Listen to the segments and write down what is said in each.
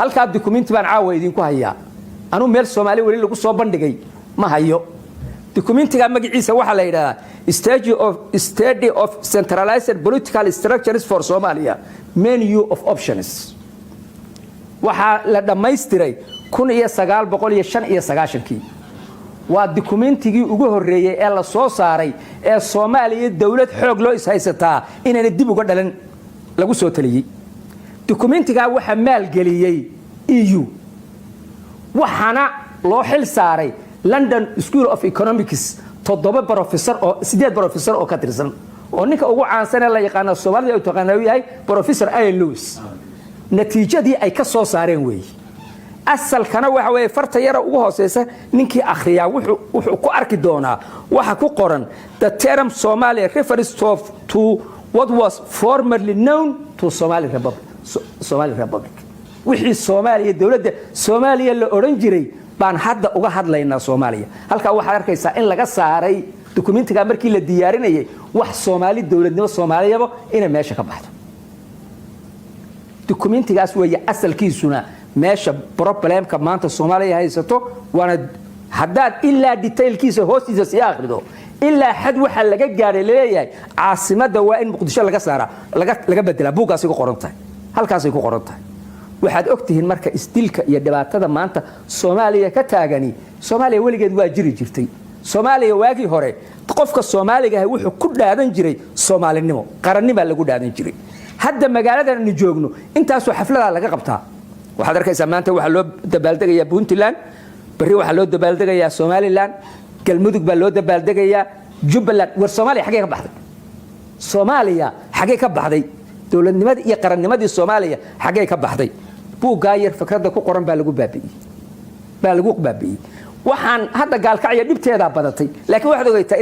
halka document baan caawa idinku hayaa anu meel Soomaali wali lagu soo bandhigay ma hayo documentiga magaciisa waxa la yiraahdaa study of centralized political structures for Somalia menu of options waxa la dhameystiray 1995 waa documentigii ugu horeeyay ee la soo saaray ee Soomaaliya dawlad xoog loo ishaysataa inay dib uga dhalan lagu soo taliyay documentiga waxa maal galiyay EU waxana loo xil saaray London School of Economics 7 professor oo 8 professor oo ka tirsan oo ninka ugu caansan ee la yaqaan Soomaaliya oo taqaanay yahay professor Ian Lewis natiijadii ay ka soo saareen way asalkana waxa way farta yara ugu hooseysa ninkii akhriya wuxuu ku arki doonaa waxa ku qoran the term Somalia refers to what was formerly known to Somali Republic wixii Soomaaliya dawladda Soomaaliya la oran jiray baan hadda uga hadlaynaa Soomaaliya halka waxa arkaysaa in laga saaray documentiga markii la diyaarinayay wax Soomaali dawladnimo Soomaaliyaba inay meesha ka baxdo documentigaas way asalkiisuna meesha problemka maanta Soomaaliya haysato waana haddaad ilaa detailkiisa hoostiisa si akhrido ilaa xad waxa laga gaaray leeyahay caasimada waa in Muqdisho laga saara laga bedela buugaasi ku qoran tahay halkaas ay ku qoran tahay waxaad ogtihiin marka isdilka iyo dhibaatada maanta Soomaaliya ka taagani Soomaaliya waligeed waa jiri jirtay Soomaaliya waagi hore qofka Soomaaliga ah wuxuu ku dhaadan jiray Soomaalinimo qarannimo lagu dhaadan jiray hadda magaalada aan joogno intaas oo xaflada laga qabtaa waxaad arkaysaa maanta waxa loo dabaaldegayaa Puntland bari waxa loo dabaaldegayaa Somaliland galmudug baa loo dabaaldegayaa Jubbaland war Soomaaliya xagee ka baxday Soomaaliya xagee ka baxday dawladnimadii iyo qarannimadii Soomaaliya xagee ka baxday buugaa yar fikrada ku qoran baa lagu baabi'iyay waxaan hadda gaalkacyo dhibteeda badatay laakiin waxaad ogeytaa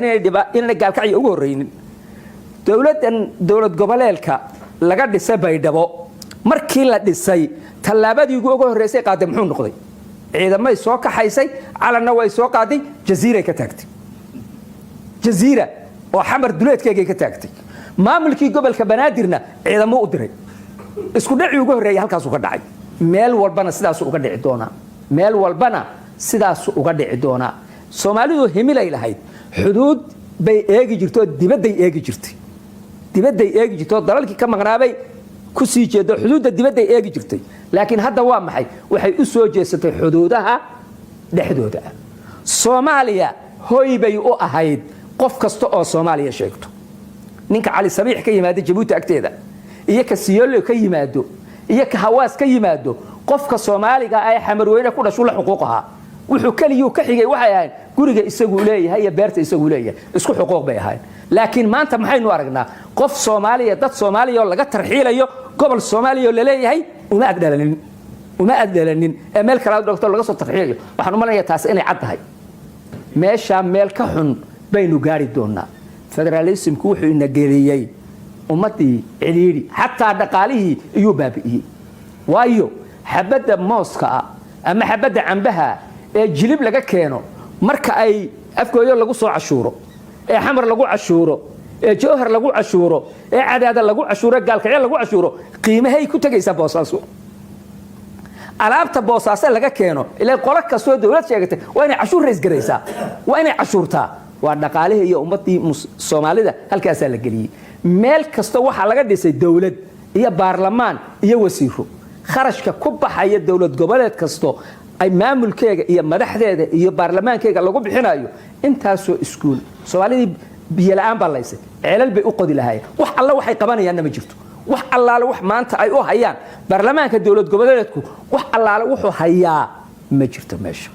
inay gaalkacyo ugu horeynin dawlad goboleedka laga dhisay Baydhabo markii la dhisay talaabadii ugu horeysay qaaday muxuu noqday ciidamay soo kaxaysay calanna way soo qaaday jaziira ka taagtay jaziira oo xamar duleedkeega ka taagtay maamulkii gobolka Banaadirna ciidamo u diray isku dhaci ugu horeeyay halkaas uu ka dhacay meel walbana sidaas uga dhici doona Soomaalidu himilay lahayd xuduud bay eegi jirto dibadday eegi jirto dalalkii ka maqnaabay ku sii jeedo xuduudda dibadday eegi jirtay laakiin hadda waa maxay waxay u soo jeesatay xuduudaha dhexdooda Soomaaliya hooy bay u ahayd qof kasta oo Soomaaliya sheegto ninka Cali Sabiix ka yimaado Djibouti agteeda iyo ka Siyoolo ka yimaado iyo ka Hawaas ka yimaado qofka Soomaaliga ay xamarweyne ku dhasho la xuquuqaha wuxuu kaliyo ka xigay waxay ahayd guriga isagu leeyahay iyo beerta isagu leeyahay isku xuquuq bay ahayd laakiin maanta maxaynu aragnaa qof Soomaaliya dad Soomaaliya laga tarxiilayo gobol Soomaaliya la leeyahay uma adalanin meel kala doctor laga soo tarxiilayo waxaan u maleynayaa taas inay cad tahay meesha meel ka xun baynu gaari doonaa federalismku wuxuu ina geliyay ummadii ciriiri hatta dhaqaalihii iyo baabi'iyay waayo xabada mooska ama xabada cambaha ee jilib laga keeno marka ay afkooyo lagu soo cashuuro ee xamar lagu cashuuro ee jawhar lagu cashuuro ee cadaada lagu cashuuro gaalkacyo lagu cashuuro qiimahay ku tagaysaa Boosaaso alaabta Boosaaso laga keeno ilaa qolo kastoo dawlad sheegatay waa inay cashuur rays garaysaa waa inay cashuurtaa waa dhaqaalaha iyo ummadii Soomaalida halkaas la galiyay meel kasta waxa laga dhisay dawlad iyo baarlamaan iyo wasiiro kharashka ku baxaya dawlad goboleed kasto ay maamulkeega iyo madaxdeeda iyo baarlamaankeega lagu bixinayo intaasoo iskuul Soomaalida biyo la'aan baa laysay ceelal bay u qodi lahaayeen wax alla waxay qabanayaan ma jirto wax allaale wax maanta ay u hayaan baarlamaanka dawlad goboleedku wax allaale wuxuu hayaa ma jirto meesha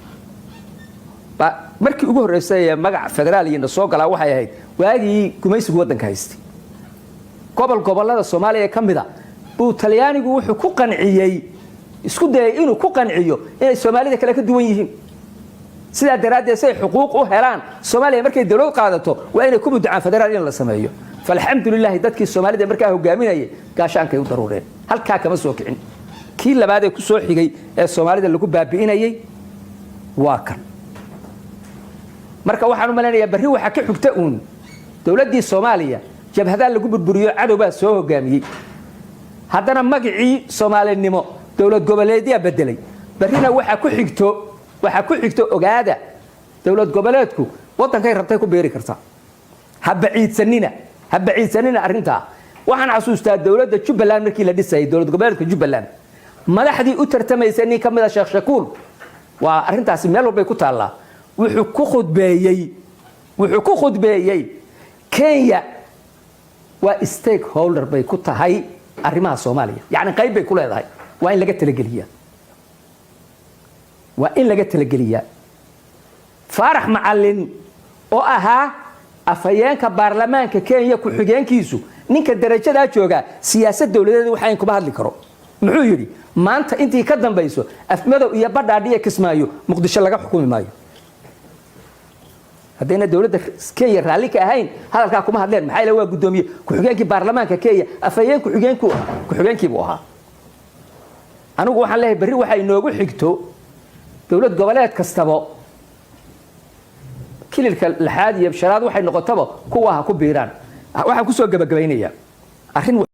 markii ugu horeysay magac federaaliyiin soo galaa waxay ahayd waagii gumaysiga wadanka haystay gobolada Soomaaliya kamida buu Talyaanigu wuxuu ku qanciyay isku dayay inuu ku qanciyo inay Soomaalida kale ka duwan yihiin sida daraaddeed say xuquuq u helaan Soomaaliya markay dawlad qaadato waa inay ku mudacaan federaaliyiin la sameeyo falxamdulillah dadkii Soomaalida markaa hogaaminayay gaashaankay u daruureen halka kama soo kicin kii labaad ee ku soo xigay ee Soomaalida lagu baabi'inayay waa kan marka waxaan u maleynayaa bari waxa ka xigta dawladii Soomaaliya jabhada lagu burburiyo cadowba soo hogaamiyay haddana magacii Soomaalinimo dowlad goboleedya bedelay barina waxa ku xigto ogaada dowlad goboleedku wadankay rabtay ku beeri kartaa habba ciidsanina arinta waxaan xasuustaa dowladda Jubbaland markii la dhisay dowlad goboleedka Jubbaland madaxdii u tartamaysay nin kamid ah Sheekh Shakuul waa arintaasi meel walba ku taala wuxuu ku khudbeeyay Kenya waa stakeholder bay ku tahay arrimaha Soomaaliya yani qayb bay ku leedahay waa in laga talageliyaa Faarax Macallin oo ahaa afayeenka baarlamaanka Kenya ku xigeenkiisu ninka darajada jooga siyaasad dawladeed waxa ay ku hadli karo muxuu yiri maanta intii ka dambayso afmadow iyo badhaadhiye Kismaayo Muqdisho laga xukumi maayo hadayna dawladda Kenya raali ka ahayn hadalka kuma hadleen maxay la waa gudoomiye ku xigeenkii baarlamaanka Kenya afayeen ku xigeenkii buu ahaa anigu waxaan leeyahay bari waxa inoogu xigto dawlad goboleed kastaba kililka laxaad iyo sharaad waxay noqotaba kuwa ha ku biiraan waxaan ku soo gabagabaynayaa arrin